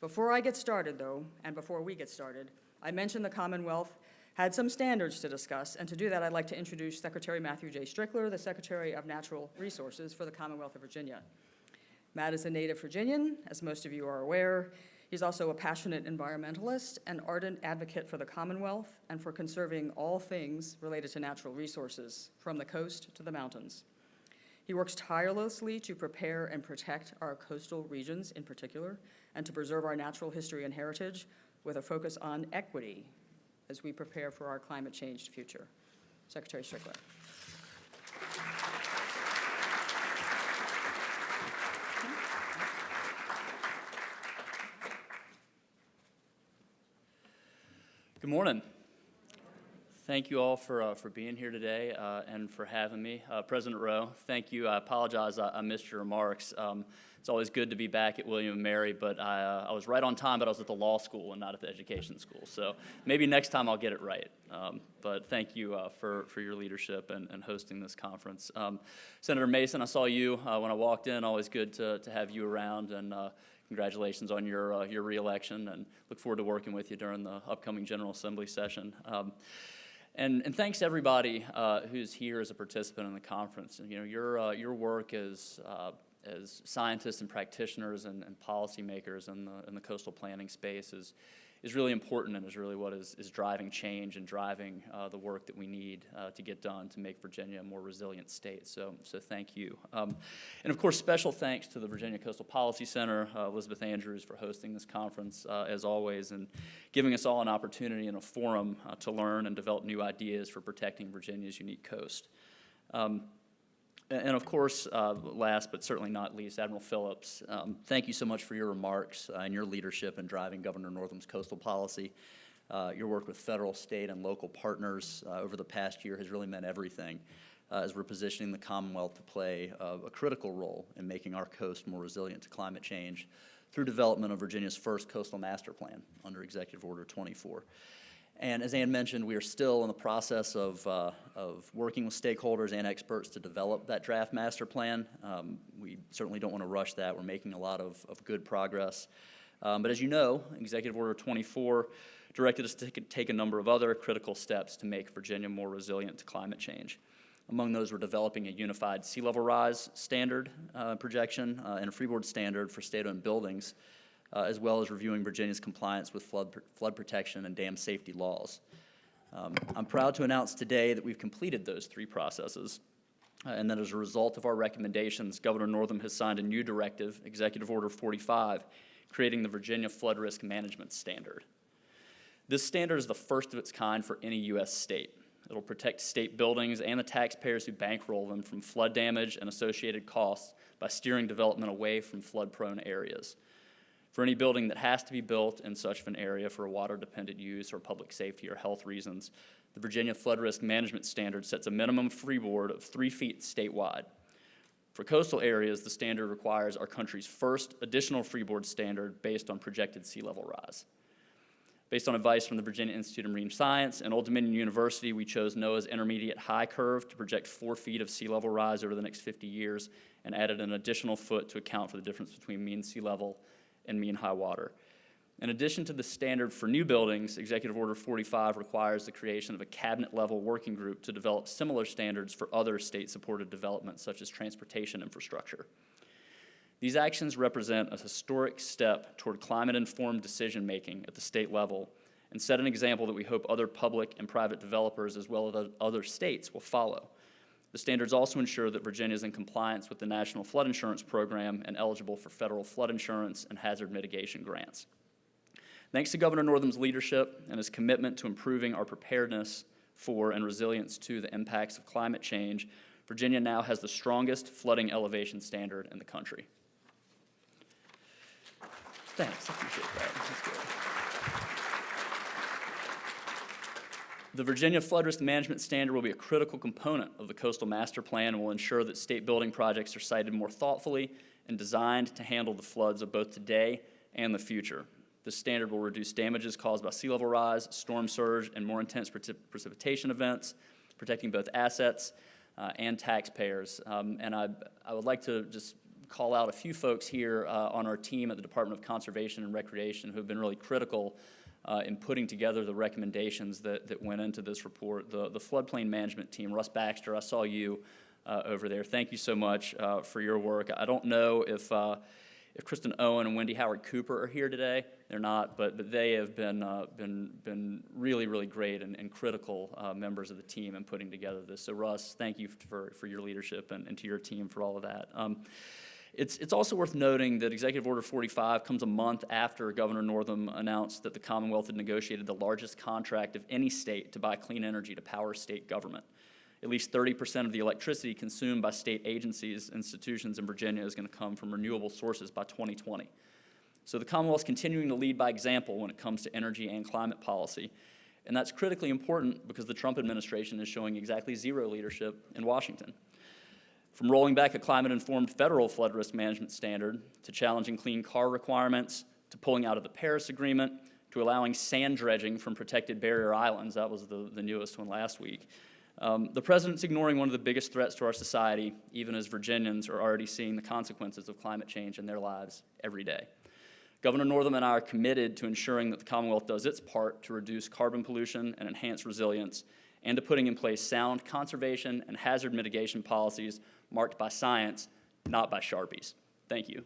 Before I get started, though, and before we get started, I mentioned the Commonwealth had some standards to discuss, and to do that, I'd like to introduce Secretary Matthew J. Strickler, the Secretary of Natural Resources for the Commonwealth of Virginia. Matt is a native Virginian, as most of you are aware. He's also a passionate environmentalist and ardent advocate for the Commonwealth and for conserving all things related to natural resources, from the coast to the mountains. He works tirelessly to prepare and protect our coastal regions in particular, and to preserve our natural history and heritage with a focus on equity as we prepare for our climate-changed future. Secretary Strickler. Good morning. Thank you all for being here today and for having me. President Rowe, thank you. I apologize I missed your remarks. It's always good to be back at William & Mary, but I was right on time, but I was at the law school and not at the education school. So maybe next time I'll get it right. But thank you for your leadership and hosting this conference. Senator Mason, I saw you when I walked in. Always good to have you around, and congratulations on your re-election, and look forward to working with you during the upcoming General Assembly session. And thanks to everybody who's here as a participant in the conference. And, you know, your work as scientists and practitioners and policymakers in the coastal planning space is really important, and is really what is driving change and driving the work that we need to get done to make Virginia a more resilient state. So thank you. And of course, special thanks to the Virginia Coastal Policy Center, Elizabeth Andrews, for hosting this conference as always, and giving us all an opportunity and a forum to learn and develop new ideas for protecting Virginia's unique coast. And of course, last but certainly not least, Admiral Phillips, thank you so much for your remarks and your leadership in driving Governor Northam's coastal policy. Your work with federal, state, and local partners over the past year has really meant everything as we're positioning the Commonwealth to play a critical role in making our coast more resilient to climate change through development of Virginia's first coastal master plan under Executive Order 24. And as Ann mentioned, we are still in the process of working with stakeholders and experts to develop that draft master plan. We certainly don't want to rush that. We're making a lot of good progress. But as you know, Executive Order 24 directed us to take a number of other critical steps to make Virginia more resilient to climate change. Among those, we're developing a unified sea level rise standard projection and a freeboard standard for state-owned buildings, as well as reviewing Virginia's compliance with flood protection and dam safety laws. I'm proud to announce today that we've completed those three processes, and that as a result of our recommendations, Governor Northam has signed a new directive, Executive Order 45, creating the Virginia Flood Risk Management Standard. This standard is the first of its kind for any U.S. state. It'll protect state buildings and the taxpayers who bankroll them from flood damage and associated costs by steering development away from flood-prone areas. For any building that has to be built in such an area for a water-dependent use or public safety or health reasons, the Virginia Flood Risk Management Standard sets a minimum freeboard of 3 feet statewide. For coastal areas, the standard requires our country's first additional freeboard standard based on projected sea level rise. Based on advice from the Virginia Institute of Marine Science and Old Dominion University, we chose NOAA's intermediate high curve to project 4 feet of sea level rise over the next 50 years, and added an additional foot to account for the difference between mean sea level and mean high water. In addition to the standard for new buildings, Executive Order 45 requires the creation of a cabinet-level working group to develop similar standards for other state-supported developments, such as transportation infrastructure. These actions represent a historic step toward climate-informed decision-making at the state level, and set an example that we hope other public and private developers, as well as other states, will follow. The standards also ensure that Virginia is in compliance with the National Flood Insurance Program and eligible for federal flood insurance and hazard mitigation grants. Thanks to Governor Northam's leadership and his commitment to improving our preparedness for and resilience to the impacts of climate change, Virginia now has the strongest flooding elevation standard in the country. Thanks, I appreciate that. That's good. The Virginia Flood Risk Management Standard will be a critical component of the Coastal Master Plan and will ensure that state building projects are sited more thoughtfully and designed to handle the floods of both today and the future. This standard will reduce damages caused by sea level rise, storm surge, and more intense precipitation events, protecting both assets and taxpayers. And I would like to just call out a few folks here on our team at the Department of Conservation and Recreation who have been really critical in putting together the recommendations that went into this report. The floodplain management team, Russ Baxter, I saw you over there. Thank you so much for your work. I don't know if Kristen Owen and Wendy Howard Cooper are here today. They're not, but they have been really, really great and critical members of the team in putting together this. So Russ, thank you for your leadership and to your team for all of that. It's also worth noting that Executive Order 45 comes a month after Governor Northam announced that the Commonwealth had negotiated the largest contract of any state to buy clean energy to power state government. At least 30% of the electricity consumed by state agencies, institutions in Virginia is going to come from renewable sources by 2020. So the Commonwealth's continuing to lead by example when it comes to energy and climate policy. And that's critically important because the Trump administration is showing exactly zero leadership in Washington. From rolling back a climate-informed federal flood risk management standard, to challenging clean car requirements, to pulling out of the Paris Agreement, to allowing sand dredging from protected barrier islands, that was the newest one last week. The president's ignoring one of the biggest threats to our society, even as Virginians are already seeing the consequences of climate change in their lives every day. Governor Northam and I are committed to ensuring that the Commonwealth does its part to reduce carbon pollution and enhance resilience, and to putting in place sound conservation and hazard mitigation policies marked by science, not by Sharpies. Thank you.